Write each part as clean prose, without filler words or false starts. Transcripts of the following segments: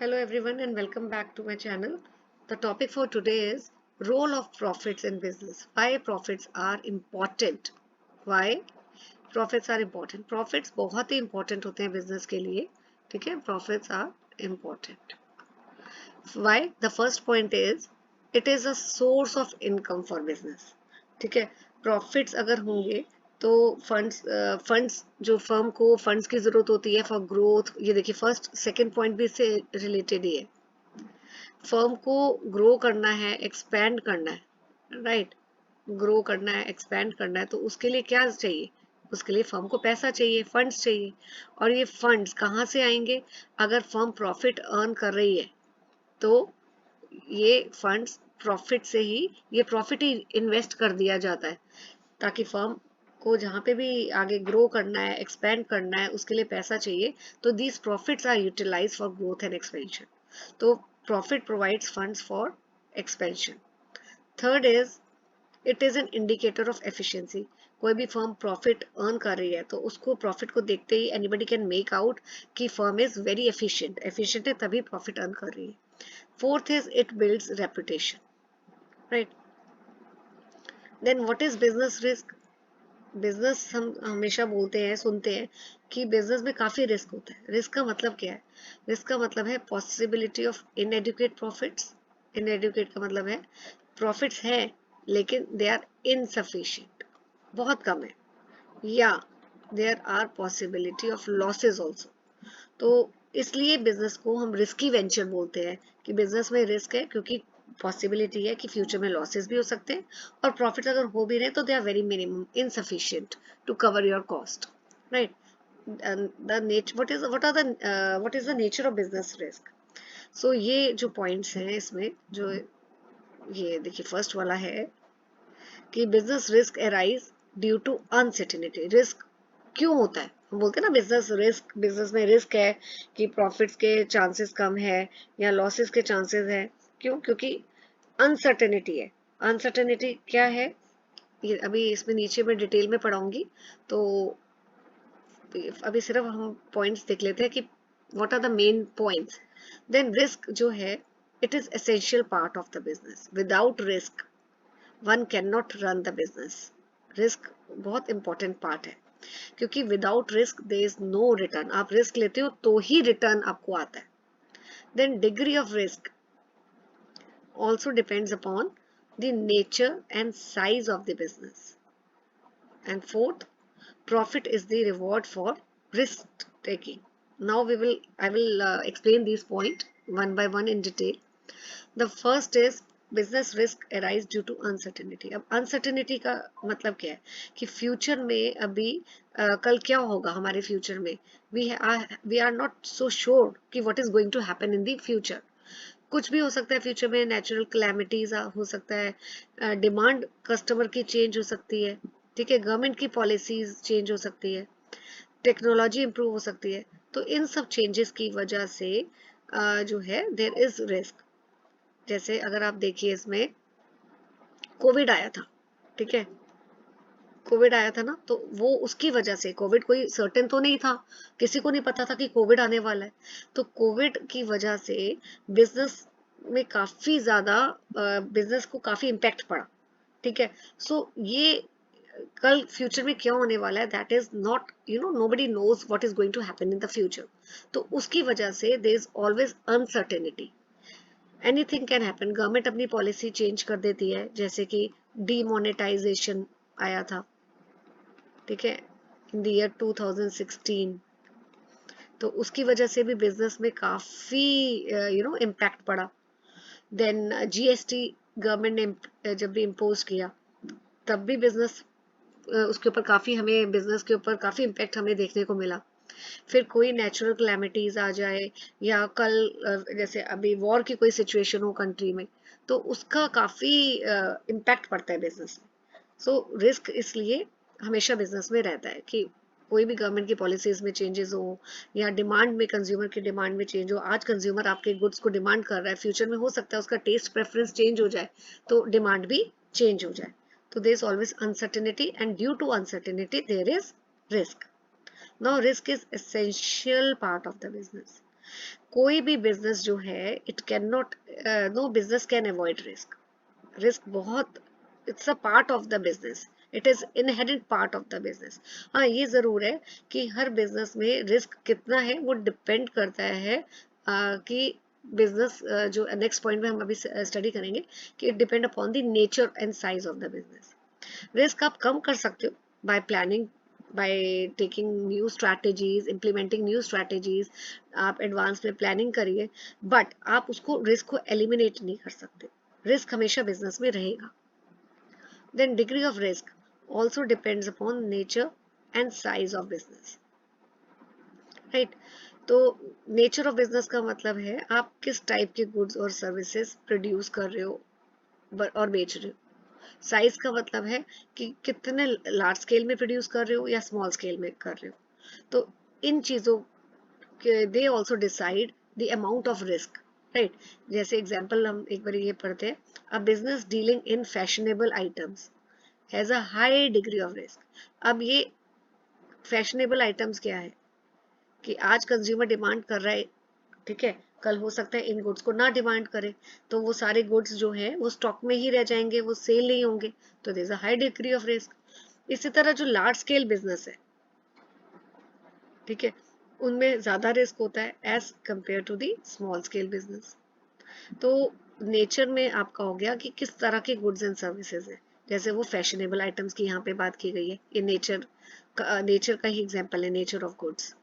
Hello everyone and welcome back to my channel. The topic for today is role of profits in business. Why profits are important? Why profits are important? Profits बहुत ही important होते हैं business के लिए. ठीक है? Profits are important. Why? The first point is it is a source of income for business. ठीक है? Profits अगर होंगे तो फंड्स जो फर्म को फंड्स की जरूरत होती है फॉर ग्रोथ. ये देखिए फर्स्ट सेकंड पॉइंट भी इससे रिलेटेड ही है. फर्म को ग्रो करना है, एक्सपैंड करना है, राइट? ग्रो करना है, एक्सपैंड करना है, तो उसके लिए क्या चाहिए? उसके लिए फर्म को पैसा चाहिए, फंड्स चाहिए. और ये फंड्स कहाँ से आएंगे? अगर फर्म प्रॉफिट अर्न कर रही है तो ये फंड्स प्रॉफिट से ही, ये प्रॉफिट ही इन्वेस्ट कर दिया जाता है ताकि फर्म को जहाँ पे भी आगे ग्रो करना है, एक्सपैंड करना है, उसके लिए पैसा चाहिए. तो these profits are utilise for growth and expansion. तो profit provides funds for expansion. Third is it is an indicator of efficiency. कोई भी फर्म प्रॉफिट अर्न कर रही है तो उसको प्रॉफिट को देखते ही एनीबडी कैन मेक आउट कि firm is very efficient. Efficient है तभी प्रॉफिट अर्न कर रही है. Fourth is it builds reputation, right? Then what is business risk? Business हम हमेशा बोलते हैं, सुनते हैं कि बिजनेस में काफी रिस्क होता है. रिस्क का मतलब क्या है? रिस्क का मतलब है possibility of inadequate profits. Inadequate का मतलब है प्रॉफिट्स है लेकिन दे आर इनसफिशिएंट, बहुत कम है, या there are possibility of losses also. तो इसलिए बिजनेस को हम रिस्की वेंचर बोलते हैं कि बिजनेस में रिस्क है क्योंकि पॉसिबिलिटी है कि फ्यूचर में लॉसेस भी हो सकते हैं और प्रॉफिट अगर हो भी रहे तो they are very minimum, insufficient to cover your cost, right? The nature what is the nature of business risk? So ये जो पॉइंट्स हैं इसमें, जो ये देखिए फर्स्ट वाला है कि business risk arise due to uncertainty. Risk क्यों होता है? हम बोलते हैं ना बिजनेस रिस्क, बिजनेस में रिस्क है कि प्रॉफिट्स के चांसेस कम है या लॉसेस के चांसेस है. क्यों? क्योंकि अनसर्टेनिटी है. अनसर्टेनिटी क्या है ये अभी इसमें नीचे में डिटेल में पढ़ाऊंगी. तो अभी सिर्फ हम पॉइंट्स देख लेते हैं कि what are the main points. Then risk जो है it is essential part of the business. Without risk one can not run the business. Risk बहुत इंपॉर्टेंट पार्ट है क्योंकि without risk there is no return. आप risk लेते हो तो ही रिटर्न आपको आता है. Then degree of risk also depends upon the nature and size of the business. And fourth, profit is the reward for risk taking. Now I will explain these points one by one in detail. The first is business risk arise due to uncertainty. अब uncertainty का मतलब क्या है कि future में अभी कल क्या होगा हमारे फ्यूचर में. We are not so sure कि what is going to happen in the future. कुछ भी हो सकता है फ्यूचर में. नेचुरल कैलेमिटीज हो सकता है, डिमांड कस्टमर की चेंज हो सकती है, ठीक है, गवर्नमेंट की पॉलिसीज चेंज हो सकती है, टेक्नोलॉजी इंप्रूव हो सकती है. तो इन सब चेंजेस की वजह से जो है देयर इज रिस्क. जैसे अगर आप देखिए इसमें कोविड आया था, ठीक है, कोविड आया था ना, तो वो उसकी वजह से, कोविड कोई सर्टेन तो नहीं था, किसी को नहीं पता था कि कोविड आने वाला है. तो कोविड की वजह से बिजनेस में काफी ज्यादा, बिजनेस को काफी इम्पैक्ट पड़ा, ठीक है. सो ये कल फ्यूचर में क्या होने वाला है that is not, you know, nobody knows what is going to happen in the future. तो उसकी वजह से there is always uncertainty. Anything can happen. Government अपनी पॉलिसी चेंज कर देती है, जैसे कि डीमोनेटाइजेशन आया था, ठीक है, इन द ईयर 2016. तो उसकी वजह से भी बिजनेस में काफी इम्पैक्ट पड़ा. देन जीएसटी गवर्नमेंट ने जब भी इम्पोज किया तब भी बिजनेस, उसके ऊपर काफी, हमें बिजनेस के ऊपर काफी इम्पैक्ट हमें देखने को मिला. फिर कोई नेचुरल कैलेमिटीज आ जाए या कल जैसे अभी वॉर की कोई सिचुएशन हो कंट्री में, तो उसका काफी इम्पैक्ट पड़ता है बिजनेस में. सो रिस्क इसलिए हमेशा बिजनेस में रहता है कि कोई भी गवर्नमेंट की पॉलिसीज में चेंजेस हो या डिमांड में, कंज्यूमर की डिमांड में चेंज हो. आज कंज्यूमर आपके गुड्स को डिमांड कर रहा है, फ्यूचर में हो सकता है उसका टेस्ट प्रेफरेंस चेंज हो जाए तो डिमांड भी चेंज हो जाए. तो there is always uncertainty and due to uncertainty there is risk. Now risk is essential part of the business. कोई भी बिजनेस जो है, it can not, no business can avoid risk. Risk बहुत, it's a part of the business, it is inherent part of the business. हाँ, ये जरूर है कि हर बिजनेस में रिस्क कितना है वो डिपेंड करता है कि बिजनेस, जो नेक्स्ट पॉइंट में हम अभी स्टडी करेंगे, कि it depend upon the nature and size of the business. Risk आप कम कर सकते हो bye planning, by taking new strategies, implementing new strategies. आप एडवांस में प्लानिंग करिए, बट आप उसको रिस्क को एलिमिनेट नहीं कर सकते. रिस्क हमेशा बिजनेस में रहेगा. Then degree of risk also depends upon nature and size of business, right. तो नेचर ऑफ बिजनेस का मतलब है आप किस टाइप के गुड्स और सर्विसेज प्रोड्यूस कर रहे हो और बेच रहे हो. साइज का मतलब है कि कितने लार्ज स्केल में प्रोड्यूस कर रहे हो या स्मॉल स्केल में कर रहे हो. तो इन चीजों के they also decide the amount of risk, right. जैसे एग्जांपल हम एक बार ये पढ़ते हैं. A business dealing in fashionable items has a high degree of risk. अब ये फैशनेबल आइटम्स क्या है कि आज कंज्यूमर डिमांड कर रहा है, ठीक है, कल हो सकता है इन गुड्स को ना डिमांड करे, तो वो सारे गुड्स जो हैं वो स्टॉक में ही रह जाएंगे, वो सेल नहीं होंगे, तो there is a high degree of risk. इसी तरह जो लार्ज स्केल बिजनेस है, ठीक है, उनमें ज्यादा रिस्क होता है as compare to the small scale business. तो नेचर में आपका हो गया कि किस तरह के गुड्स एंड सर्विसेज है. जैसे वो फैशनेबल आइटम्स की यहाँ पे बात की गई है, ये नेचर का ही एग्जाम्पल है, नेचर ऑफ गुड्स.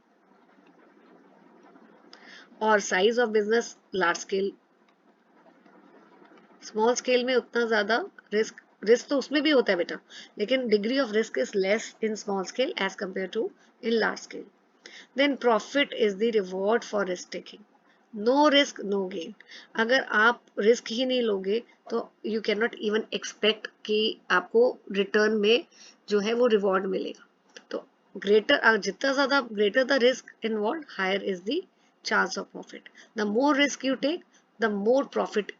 और size of business large scale. Small scale में उतना ज्यादा रिस्क, रिस्क तो उसमें भी होता है बेटा, लेकिन degree of risk is less in small scale as compare to in large scale. Then profit is the reward for risk taking. No risk no gain. अगर आप रिस्क ही नहीं लोगे तो you can not even expect कि आपको return में जो है वो रिवॉर्ड मिलेगा. तो ग्रेटर, जितना ज्यादा greater the risk involve, higher is the chance of profit. The more risk you take, the more profit,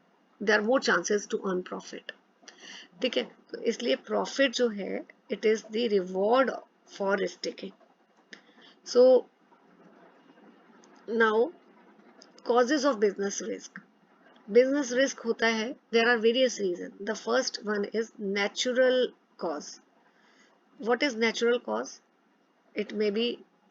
there are more chances to earn profit. ठीक है, तो इसलिए प्रॉफिट जो है it is the reward for risk taking. So now causes of business risk. Business risk होता है, there are various reasons. The first one is natural cause. What is natural cause? It may be,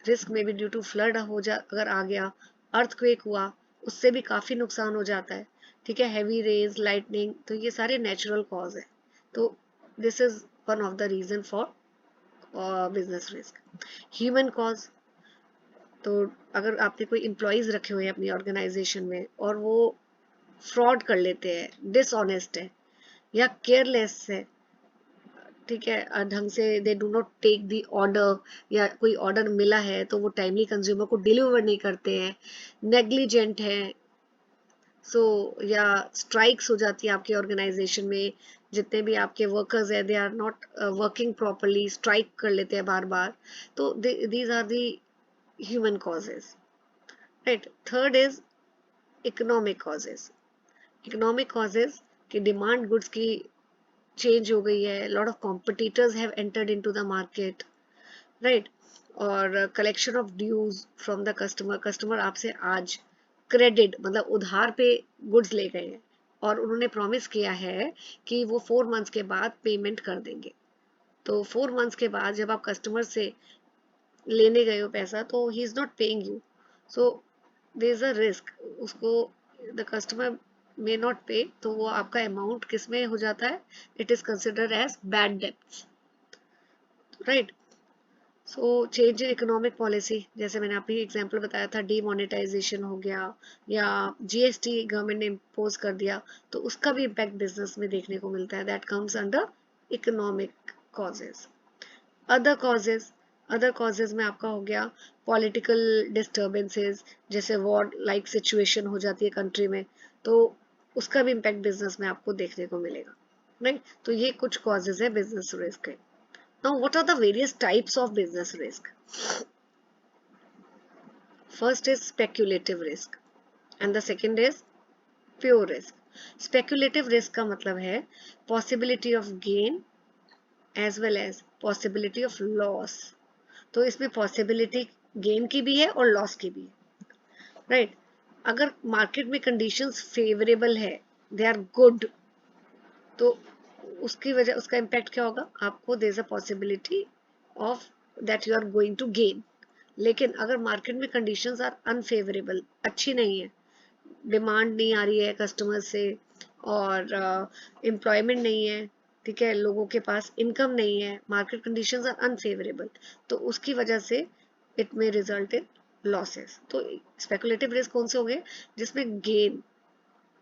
risk may be due to flood अगर आ गया, earthquake हुआ, उससे भी काफी नुकसान हो जाता है, ठीक है, heavy rains, lightning, तो ये सारे natural cause है. तो this is one of the reason for business risk. Human cause, तो अगर आपने कोई एम्प्लॉयज रखे हुए हैं अपनी ऑर्गेनाइजेशन में और वो फ्रॉड कर लेते हैं, डिसऑनेस्ट है या केयरलेस है, ठीक है, ढंग से they do not take the order, या कोई ऑर्डर मिला है तो वो टाइमली कंज्यूमर को डिलीवर नहीं करते हैं, नेग्लिजेंट है, सो या स्ट्राइक्स हो जाती है आपके ऑर्गेनाइजेशन में, जितने भी आपके वर्कर्स हैं they are not working properly, strike कर लेते हैं बार बार, तो these are the human causes, right. Third is economic causes. Economic causes कि demand goods की change हो गई है, lot of competitors have entered into the market, right. और collection of dues from the customer. customer आपसे आज credit मतलब उधार पे goods ले गए हैं और उन्होंने promise किया है कि वो 4 months के बाद payment कर देंगे. तो 4 months के बाद जब आप customer से लेने गए हो पैसा तो ही is not paying you, so there is a risk, उसको the customer may not pay, तो वो आपका अमाउंट किस में हो जाता है, it is considered as bad debts, right. So change in economic policy, जैसे मैंने आपको एग्जांपल बताया था, डीमोनेटाइजेशन हो गया या जीएसटी गवर्नमेंट ने इम्पोज कर दिया, तो उसका भी इम्पैक्ट बिजनेस में देखने को मिलता है, that comes under economic causes. Other causes में आपका हो गया पॉलिटिकल डिस्टर्बेंसेस, जैसे वॉर लाइक सिचुएशन हो जाती है कंट्री में, तो उसका भी इम्पैक्ट बिजनेस में आपको देखने को मिलेगा, राइट. तो ये कुछ कॉजेज है बिजनेस रिस्क के. Now what are the various types of business risk. First is speculative risk and the second is pure risk. Speculative risk का मतलब है possibility of gain as well as possibility of loss. तो इसमें possibility gain की भी है और loss की भी है, राइट। अगर मार्केट में कंडीशंस फेवरेबल है, दे आर गुड, तो उसकी वजह उसका इम्पैक्ट क्या होगा, आपको there is a possibility of that you are going to gain. लेकिन अगर मार्केट में कंडीशंस आर अनफेवरेबल, अच्छी नहीं है, डिमांड नहीं आ रही है कस्टमर से, और एम्प्लॉयमेंट नहीं है, ठीक है, लोगों के पास इनकम नहीं है, मार्केट कंडीशंस आर अनफेवरेबल, तो उसकी वजह से it may result in losses. तो स्पेकुलेटिव रिस्क कौन से हो गए, जिसमें गेन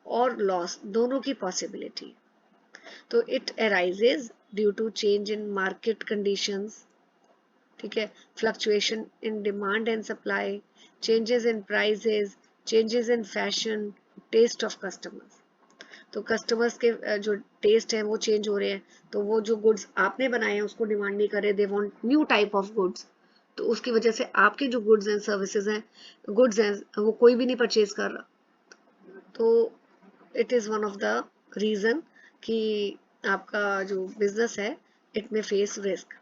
और लॉस दोनों की पॉसिबिलिटी। तो it arises due to change in market conditions, ठीक है, fluctuation in demand and supply, changes in prices, changes in fashion, taste of customers. तो कस्टमर्स के जो टेस्ट है वो चेंज हो रहे हैं, तो वो जो गुड्स आपने बनाए हैं उसको डिमांड नहीं कर रहे, they want new type of goods, तो उसकी वजह से आपके जो गुड्स एंड सर्विसेज हैं, गुड्स हैं, वो कोई भी नहीं परचेज कर रहा। तो it is one of the reason कि आपका जो बिजनेस है इट में फेस रिस्क।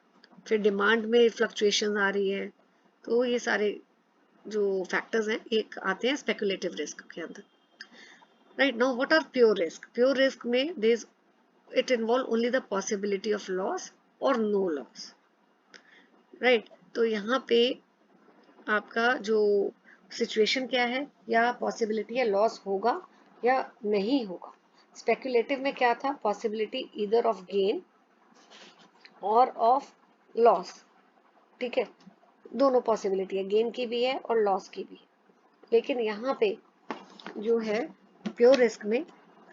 फिर डिमांड में फ्लक्चुएशन आ रही है, तो ये सारे जो फैक्टर्स हैं ये आते हैं स्पेकुलेटिव रिस्क के अंदर, right. Now what are pure risk, pure risk में there is it involve only the possibility of loss और नो लॉस, राइट। तो यहाँ पे आपका जो सिचुएशन क्या है, या पॉसिबिलिटी है लॉस होगा या नहीं होगा। स्पेकुलेटिव में क्या था, पॉसिबिलिटी ईदर ऑफ गेन और ऑफ लॉस, ठीक है, दोनों पॉसिबिलिटी है, गेन की भी है और लॉस की भी। लेकिन यहाँ पे जो है प्योर रिस्क में,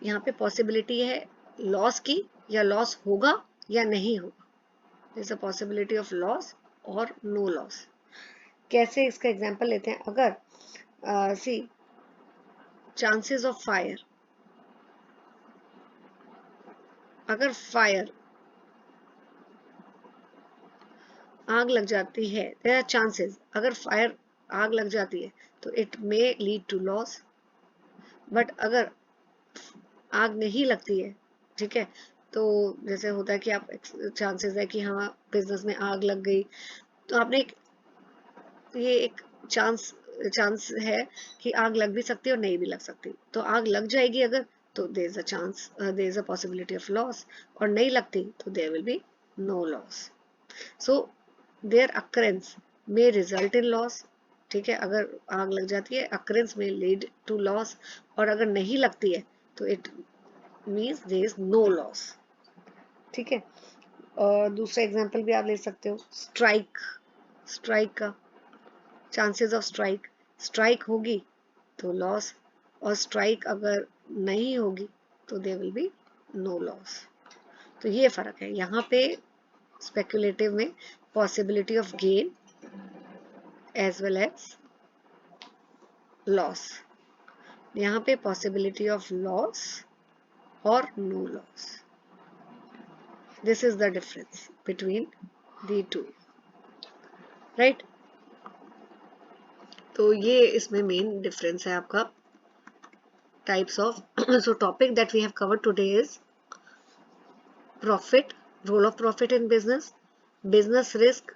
यहाँ पे पॉसिबिलिटी है लॉस की, या लॉस होगा या नहीं होगा, is a possibility of loss और नो लॉस। कैसे, इसका एग्जांपल लेते हैं। अगर सी चांसेस ऑफ फायर, अगर फायर आग लग जाती है, देयर आर चांसेस, अगर फायर आग लग जाती है तो it may lead to loss. But अगर आग नहीं लगती है, ठीक है, तो जैसे होता है कि आप चांसेस है कि हाँ बिजनेस में आग लग गई, तो आपने ये एक चांस चांस है कि आग लग भी सकती है और नहीं भी लग सकती। तो आग लग जाएगी अगर, तो there is a chance, there is a possibility of loss, और नहीं लगती तो there will be no loss. So there occurrence में रिजल्ट इन लॉस, ठीक है, अगर आग लग जाती है अक्रेंस में लीड टू लॉस, और अगर नहीं लगती है तो it means there is no loss, ठीक है। और दूसरा एग्जांपल भी आप ले सकते हो, स्ट्राइक, स्ट्राइक का चांसेस ऑफ स्ट्राइक, स्ट्राइक होगी तो लॉस, और स्ट्राइक अगर नहीं होगी तो there will be no loss. तो ये फर्क है यहाँ पे स्पेकुलेटिव में, possibility of gain as well as loss, यहाँ पे पॉसिबिलिटी ऑफ लॉस और no loss. This is the difference between the two, right. तो ये इसमें मेन डिफरेंस है आपका types of so topic that we have covered today is profit, role of profit in business, business risk,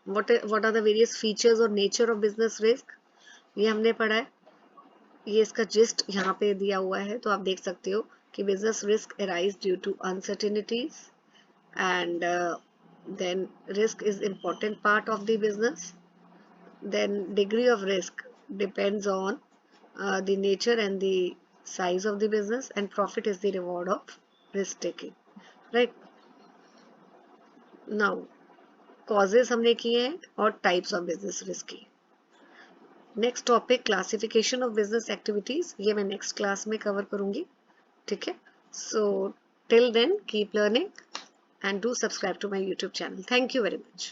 what are the various features or nature of business risk, ये हमने पढ़ा है। ये इसका जिस्ट यहाँ पे दिया हुआ है, तो आप देख सकते हो कि business risk arise due to uncertainties, and then risk is important part of the business, then degree of risk depends on the nature and the size of the business, and profit is the reward of risk taking, right। now causes हमने किए हैं और types of business risk की। Next topic classification of business activities, ये मैं next class में cover करूंगी, ठीक है। So till then keep learning and do subscribe to my YouTube channel. Thank you very much.